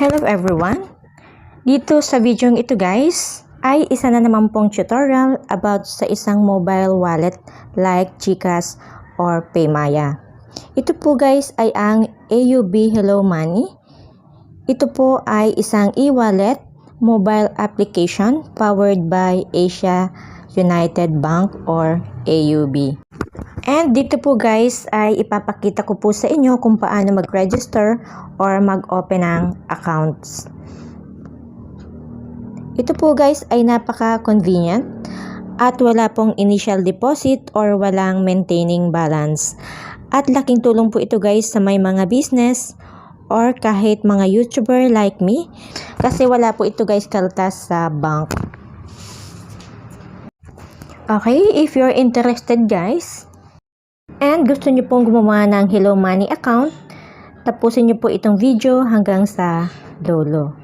Hello everyone! Dito sa video ito guys, ay isa na naman pong tutorial about sa isang mobile wallet like GCash or Paymaya. Ito po guys ay ang AUB Hello Money. Ito po ay isang e-wallet mobile application powered by Asia United Bank or AUB. And dito po guys ay ipapakita ko po sa inyo kung paano mag-register or mag-open ng accounts. Ito po guys ay napaka-convenient at wala pong initial deposit or walang maintaining balance. At laking tulong po ito guys sa may mga business or kahit mga YouTuber like me kasi wala po ito guys kaltas sa bank. Okay, if you're interested guys, and gusto nyo pong gumawa ng Hello Money account, tapusin nyo po itong video hanggang sa dulo.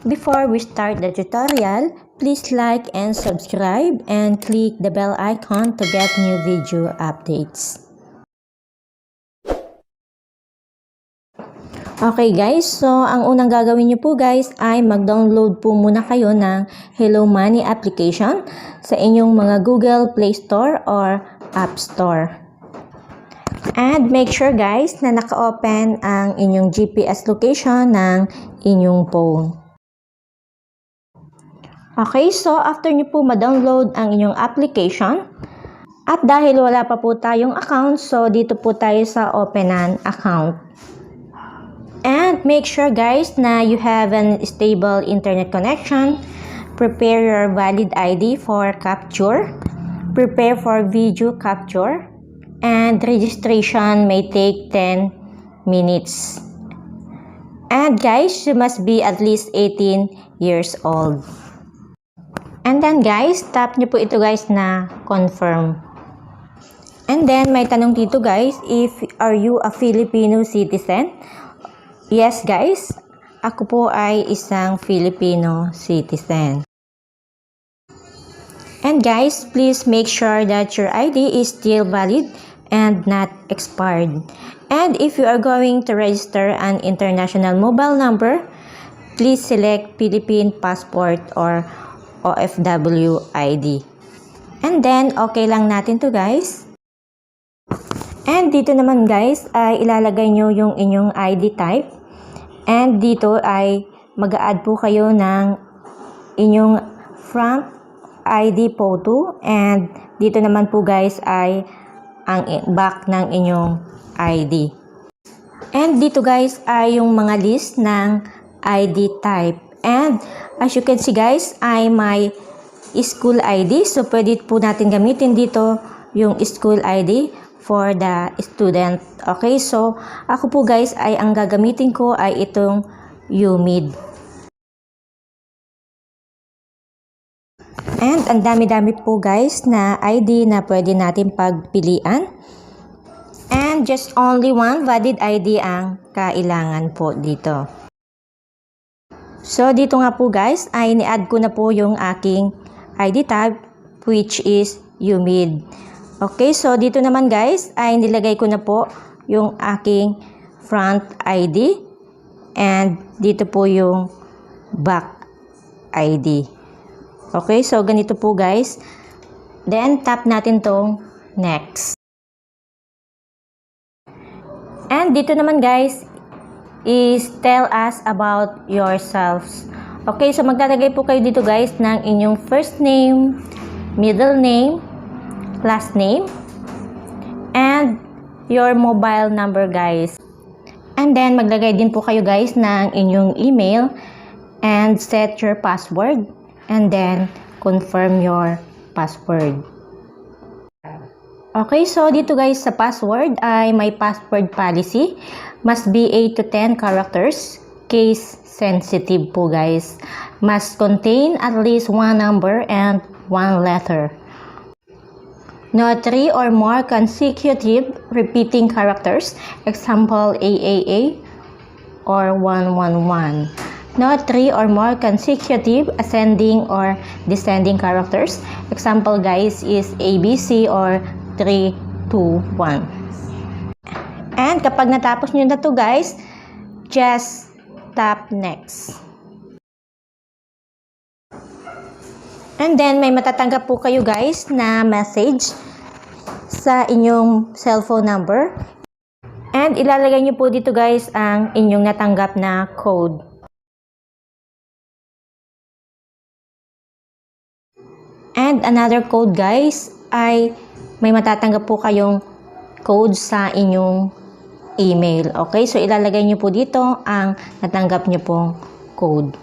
Before we start the tutorial, please like and subscribe and click the bell icon to get new video updates. Okay guys, so ang unang gagawin nyo po guys ay mag-download po muna kayo ng Hello Money application sa inyong mga Google Play Store or App Store. And make sure guys na naka-open ang inyong GPS location ng inyong phone. Okay, so after nyo po ma-download ang inyong application, at dahil wala pa po tayong account, so dito po tayo sa open an account. And make sure guys na you have an stable internet connection. Prepare your valid ID for capture. Prepare for video capture. And registration may take 10 minutes. And guys, you must be at least 18 years old. And then guys, tap nyo po ito guys na confirm. And then may tanong dito guys, if are you a Filipino citizen? Yes guys, ako po ay isang Filipino citizen. And guys, please make sure that your ID is still valid and not expired. And if you are going to register an international mobile number, please select Philippine Passport or OFW ID. And then, okay lang natin to guys. And dito naman guys, ay ilalagay nyo yung inyong ID type. And dito ay mag-a-add po kayo ng inyong front ID photo. And dito naman po guys ay ang back ng inyong ID. And dito guys ay yung mga list ng ID type. And as you can see guys ay may school ID. So pwede po natin gamitin dito yung school ID for the student. Okay, so ako po guys ay ang gagamitin ko ay itong UMID. And ang dami-dami po guys na ID na pwede natin pagpilian. And just only one valid ID ang kailangan po dito. So dito nga po guys ay ni-add ko na po yung aking ID tag which is UMID. Okay, so dito naman guys ay nilagay ko na po yung aking front ID and dito po yung back ID. Okay, so ganito po guys. Then tap natin tong next. And dito naman guys is tell us about yourselves. Okay, so maglalagay po kayo dito guys ng inyong first name, middle name, last name, and your mobile number guys. And then maglagay din po kayo guys ng inyong email and set your password and then confirm your password. Okay, so dito guys sa password ay may password policy. Must be 8 to 10 characters. Case sensitive po guys. Must contain at least one number and one letter. No 3 or more consecutive repeating characters, example AAA or 111. no 3 or more consecutive ascending or descending characters. Example guys is ABC or 3, 2, 1. And kapag natapos nyo na to guys, just tap next. And then may matatanggap po kayo guys na message sa inyong cellphone number. And ilalagay nyo po dito guys ang inyong natanggap na code. And another code guys ay may matatanggap po kayong code sa inyong email. Okay, so ilalagay nyo po dito ang natanggap nyo pong code.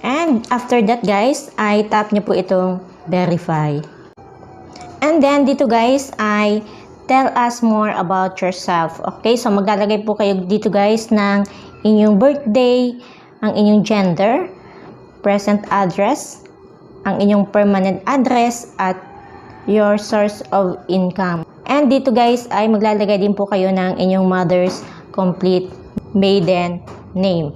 And after that guys, ay tap nyo po itong verify. And then dito guys ay tell us more about yourself. Okay, so maglalagay po kayo dito guys ng inyong birthday, ang inyong gender, present address, ang inyong permanent address, at your source of income. And dito guys ay maglalagay din po kayo ng inyong mother's complete maiden name.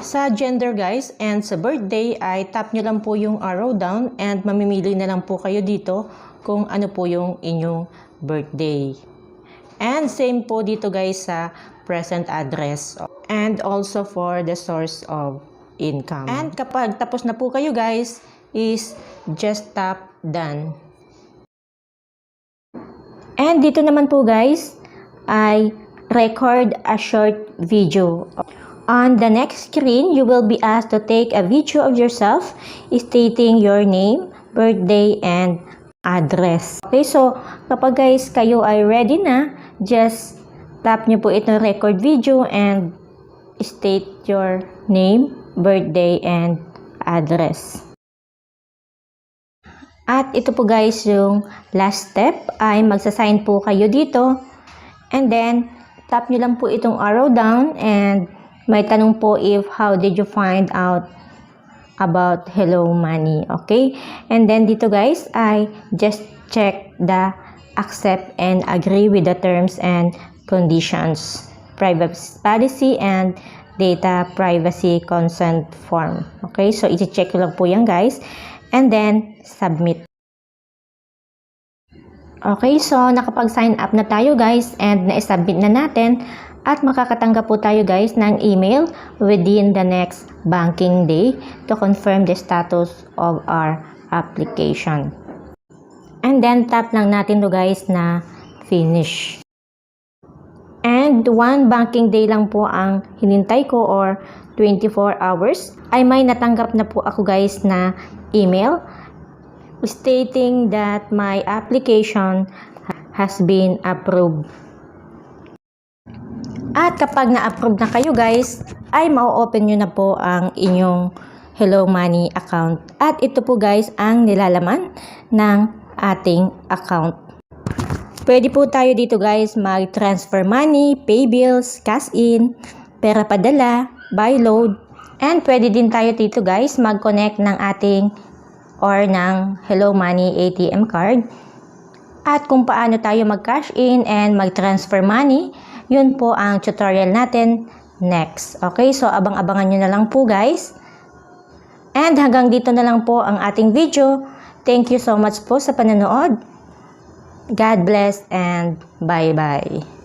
Sa gender guys and sa birthday ay tap nyo lang po yung arrow down and mamimili na lang po kayo dito kung ano po yung inyong birthday. And same po dito guys sa present address and also for the source of income. And kapag tapos na po kayo guys, is just tap done. And dito naman po guys, ay record a short video. On the next screen, you will be asked to take a video of yourself stating your name, birthday, and address. Okay, so kapag guys kayo ay ready na, just tap nyo po itong record video and state your name, birthday, and address. At ito po guys yung last step ay magsasign po kayo dito and then tap nyo lang po itong arrow down and may tanong po if how did you find out about Hello Money. Okay, and then dito guys ay just check the accept and agree with the terms and conditions, privacy policy, and data privacy consent form. Okay, so i-check lang po yan guys and then submit. Okay, so nakapag-sign up na tayo guys and na-submit na natin at makakatanggap po tayo guys ng email within the next banking day to confirm the status of our application. And then tap lang natin to guys na finish. And 1 banking day lang po ang hinintay ko or 24 hours ay may natanggap na po ako guys na email stating that my application has been approved. At kapag na-approve na kayo guys, ay ma-open nyo na po ang inyong Hello Money account. At ito po guys ang nilalaman ng ating account. Pwede po tayo dito guys mag-transfer money, pay bills, cash in, pera padala, buy load, and pwede din tayo dito guys mag-connect ng ating or ng Hello Money ATM card. At kung paano tayo mag-cash in and mag-transfer money, yun po ang tutorial natin next. Okay, so abang-abangan nyo na lang po guys. And hanggang dito na lang po ang ating video. Thank you so much po sa panonood. God bless and bye-bye.